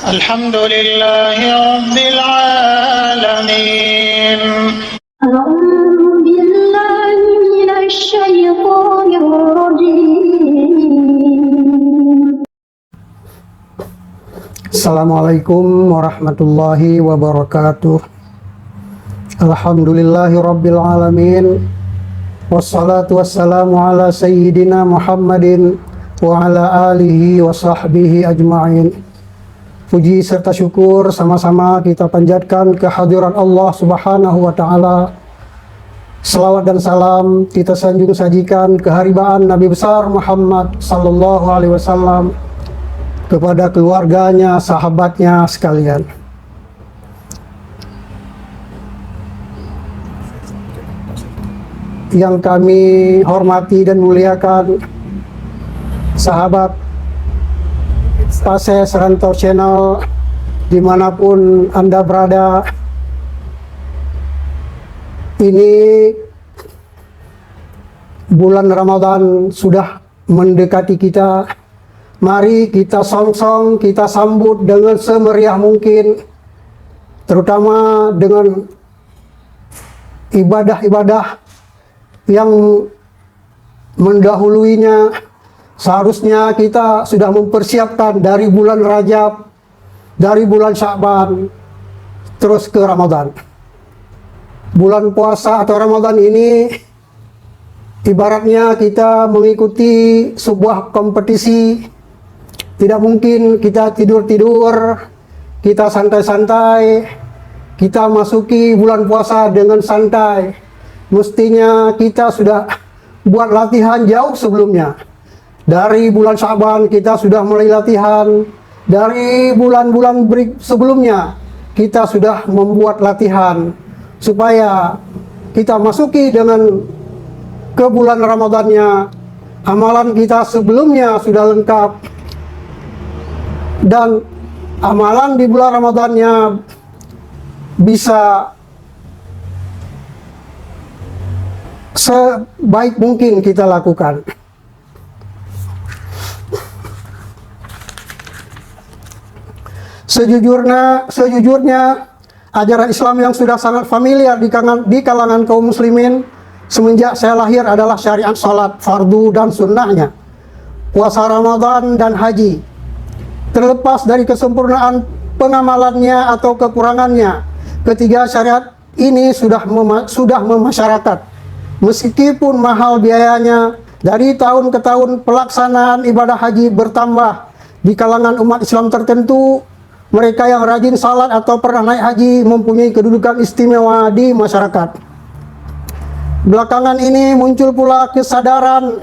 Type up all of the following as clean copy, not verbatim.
الحمد لله رب العالمين. أعوذ بالله من الشيطان الرجيم. Assalamualaikum warahmatullahi wabarakatuh. Alhamdulillahi rabbil alamin. Wassalatu wassalamu ala sayyidina Muhammadin wa ala alihi wa sahbihi ajma'in. Puji serta syukur sama-sama kita panjatkan kehadiran Allah Subhanahu wa Ta'ala. Selawat dan salam kita sanjung sajikan keharibaan Nabi besar Muhammad sallallahu alaihi wasallam kepada keluarganya, sahabatnya sekalian. Yang kami hormati dan muliakan sahabat Pase Serantau Channel dimanapun Anda berada. Ini bulan Ramadan sudah mendekati kita. Mari kita song-song, kita sambut dengan semeriah mungkin, terutama dengan ibadah-ibadah yang mendahuluinya. Seharusnya kita sudah mempersiapkan dari bulan Rajab, dari bulan Sya'ban, terus ke Ramadan. Bulan puasa atau Ramadan ini ibaratnya kita mengikuti sebuah kompetisi. Tidak mungkin kita tidur-tidur, kita santai-santai, kita masuki bulan puasa dengan santai. Mestinya kita sudah buat latihan jauh sebelumnya. Dari bulan Sya'ban kita sudah mulai latihan. Dari bulan-bulan sebelumnya kita sudah membuat latihan supaya kita masuki dengan ke bulan Ramadannya. Amalan kita sebelumnya sudah lengkap, dan amalan di bulan Ramadannya bisa sebaik mungkin kita lakukan. Sejujurnya ajaran Islam yang sudah sangat familiar di kalangan kaum muslimin semenjak saya lahir adalah syariat salat fardu dan sunnahnya, puasa Ramadan dan haji. Terlepas dari kesempurnaan pengamalannya atau kekurangannya, ketiga syariat ini sudah memasyarakat. Meskipun mahal biayanya, dari tahun ke tahun pelaksanaan ibadah haji bertambah di kalangan umat Islam tertentu. Mereka yang rajin salat atau pernah naik haji mempunyai kedudukan istimewa di masyarakat. Belakangan ini muncul pula kesadaran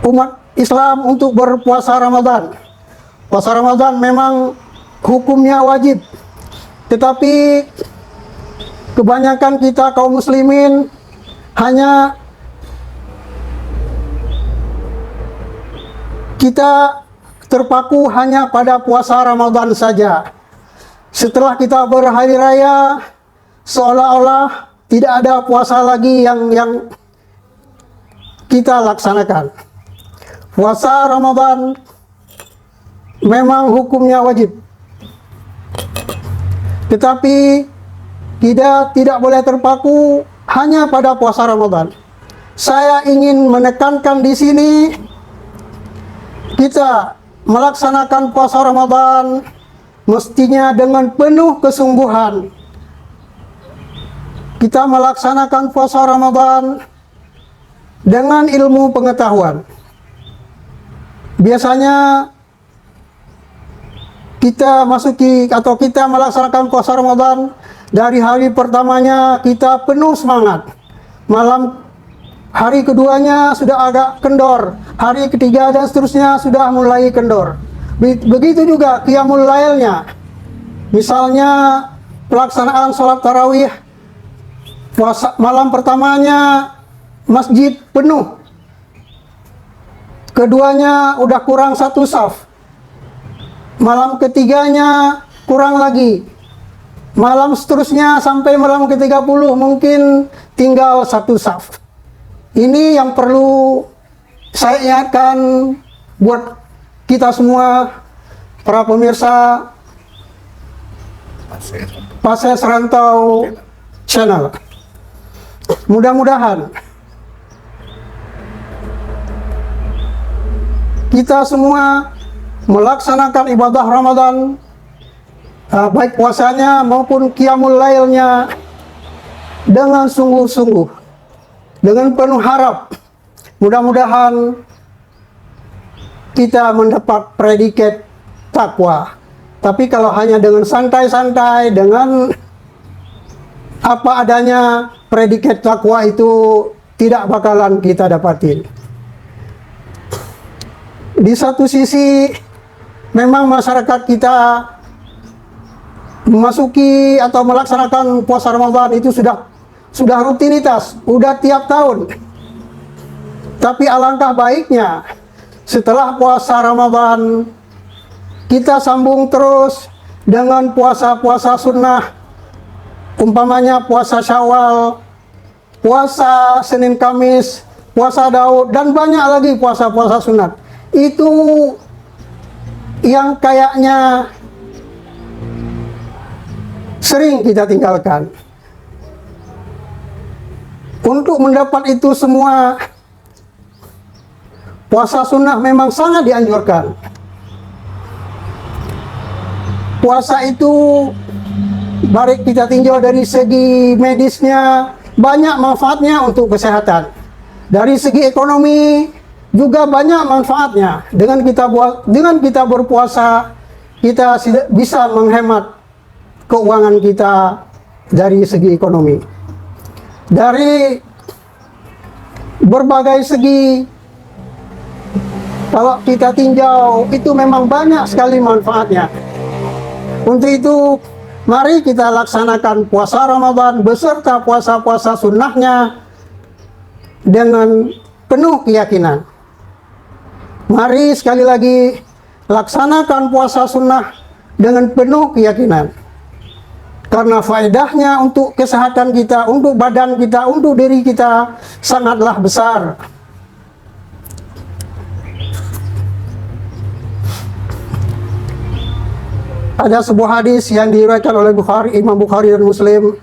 umat Islam untuk berpuasa Ramadan. Puasa Ramadan memang hukumnya wajib, tetapi kebanyakan kita kaum muslimin hanya kita terpaku hanya pada puasa Ramadan saja. Setelah kita berhari raya, seolah-olah tidak ada puasa lagi yang kita laksanakan. Puasa Ramadan memang hukumnya wajib, tetapi kita tidak boleh terpaku hanya pada puasa Ramadan. Saya ingin menekankan di sini, kita melaksanakan puasa Ramadan mestinya dengan penuh kesungguhan. Kita melaksanakan puasa Ramadan dengan ilmu pengetahuan. Biasanya kita melaksanakan puasa Ramadan, dari hari pertamanya kita penuh semangat. Hari keduanya sudah agak kendor, hari ketiga dan seterusnya sudah mulai kendor. Begitu juga qiyamul lailnya. Misalnya pelaksanaan sholat tarawih, malam pertamanya masjid penuh, keduanya udah kurang satu saf, malam ketiganya kurang lagi, malam seterusnya sampai malam ke-30 mungkin tinggal satu saf. Ini yang perlu saya ingatkan buat kita semua. para pemirsa Pasir Rantau Channel. Mudah-mudahan kita semua melaksanakan ibadah Ramadan, baik puasanya maupun qiyamul lailnya, dengan sungguh-sungguh, dengan penuh harap. Mudah-mudahan kita mendapat predikat takwa. Tapi kalau hanya dengan santai-santai, dengan apa adanya, predikat takwa itu tidak bakalan kita dapatin. Di satu sisi memang masyarakat kita memasuki atau melaksanakan puasa Ramadan itu sudah rutinitas, sudah tiap tahun. Tapi alangkah baiknya setelah puasa Ramadan kita sambung terus dengan puasa-puasa sunnah, umpamanya puasa Syawal, puasa Senin Kamis, puasa Daud, dan banyak lagi puasa-puasa sunat. Itu yang kayaknya sering kita tinggalkan. Untuk mendapat itu semua, puasa sunnah memang sangat dianjurkan. Puasa itu baik kita tinjau dari segi medisnya, banyak manfaatnya untuk kesehatan. Dari segi ekonomi juga banyak manfaatnya. Dengan kita berpuasa, kita bisa menghemat keuangan kita dari segi ekonomi. Dari berbagai segi, kalau kita tinjau, itu memang banyak sekali manfaatnya. Untuk itu, mari kita laksanakan puasa Ramadan beserta puasa-puasa sunnahnya dengan penuh keyakinan. Mari sekali lagi laksanakan puasa sunnah dengan penuh keyakinan. Karena faedahnya untuk kesehatan kita, untuk badan kita, untuk diri kita sangatlah besar. Ada sebuah hadis yang diriwayatkan oleh Imam Bukhari dan Muslim.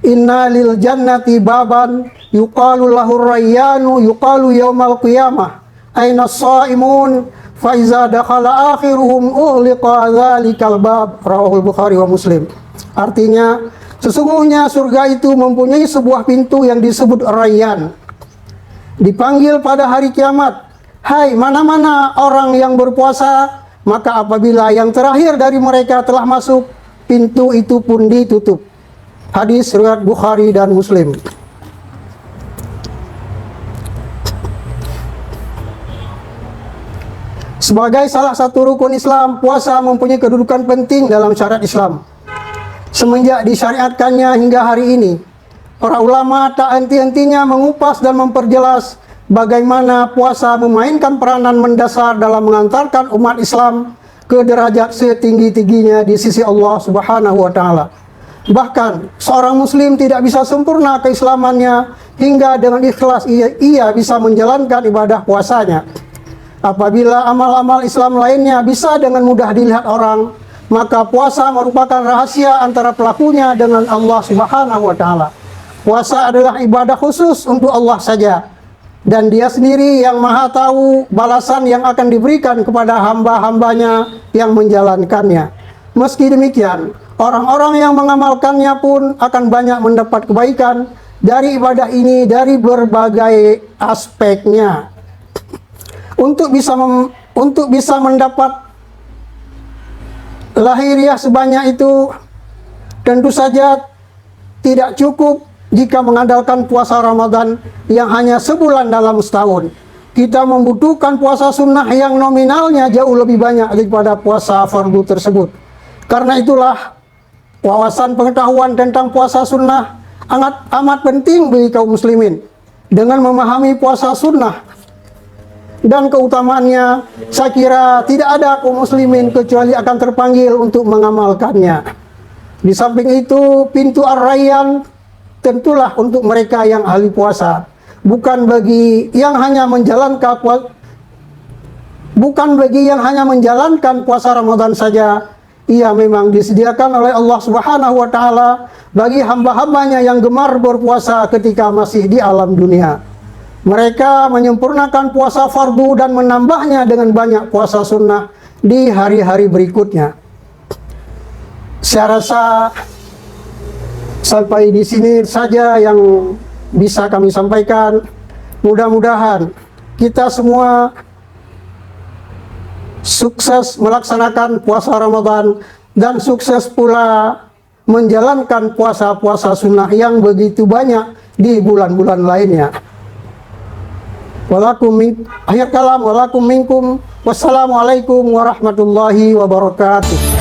Inna lil jannati baban yuqalu lahur rayyanu yuqalu yaumal qiyamah aina as-shaimun fa iza dakhala akhiruhum ughliqa dzalikal bab. Rawahul Bukhari wa Muslim. Artinya, sesungguhnya surga itu mempunyai sebuah pintu yang disebut Rayyan. Dipanggil pada hari kiamat, hai mana-mana orang yang berpuasa, maka apabila yang terakhir dari mereka telah masuk, pintu itu pun ditutup. Hadis riwayat Bukhari dan Muslim. Sebagai salah satu rukun Islam, puasa mempunyai kedudukan penting dalam syariat Islam. Semenjak disyariatkannya hingga hari ini, para ulama tak henti-hentinya mengupas dan memperjelas bagaimana puasa memainkan peranan mendasar dalam mengantarkan umat Islam ke derajat setinggi-tingginya di sisi Allah Subhanahu wa Ta'ala. Bahkan, seorang Muslim tidak bisa sempurna keislamannya hingga dengan ikhlas ia bisa menjalankan ibadah puasanya. Apabila amal-amal Islam lainnya bisa dengan mudah dilihat orang, maka puasa merupakan rahasia antara pelakunya dengan Allah Subhanahu wa Ta'ala. Puasa adalah ibadah khusus untuk Allah saja, dan Dia sendiri yang Maha tahu balasan yang akan diberikan kepada hamba-hambanya yang menjalankannya. Meski demikian, orang-orang yang mengamalkannya pun akan banyak mendapat kebaikan dari ibadah ini dari berbagai aspeknya. Untuk bisa mendapat lahiriah sebanyak itu, tentu saja tidak cukup jika mengandalkan puasa Ramadan yang hanya sebulan dalam setahun. Kita membutuhkan puasa sunnah yang nominalnya jauh lebih banyak daripada puasa fardu tersebut. Karena itulah, wawasan pengetahuan tentang puasa sunnah amat penting bagi kaum muslimin. Dengan memahami puasa sunnah dan keutamaannya, saya kira tidak ada kaum muslimin kecuali akan terpanggil untuk mengamalkannya. Di samping itu, pintu Ar-Rayyan tentulah untuk mereka yang ahli puasa, bukan bagi yang hanya menjalankan bukan bagi yang hanya menjalankan puasa Ramadan saja. Ia memang disediakan oleh Allah Subhanahu wa Ta'ala bagi hamba-hambanya yang gemar berpuasa ketika masih di alam dunia. Mereka menyempurnakan puasa fardu dan menambahnya dengan banyak puasa sunnah di hari-hari berikutnya. Saya rasa sampai di sini saja yang bisa kami sampaikan. Mudah-mudahan kita semua sukses melaksanakan puasa Ramadan dan sukses pula menjalankan puasa-puasa sunnah yang begitu banyak di bulan-bulan lainnya. Akhir kalam, walakum minkum, wassalamualaikum warahmatullahi wabarakatuh.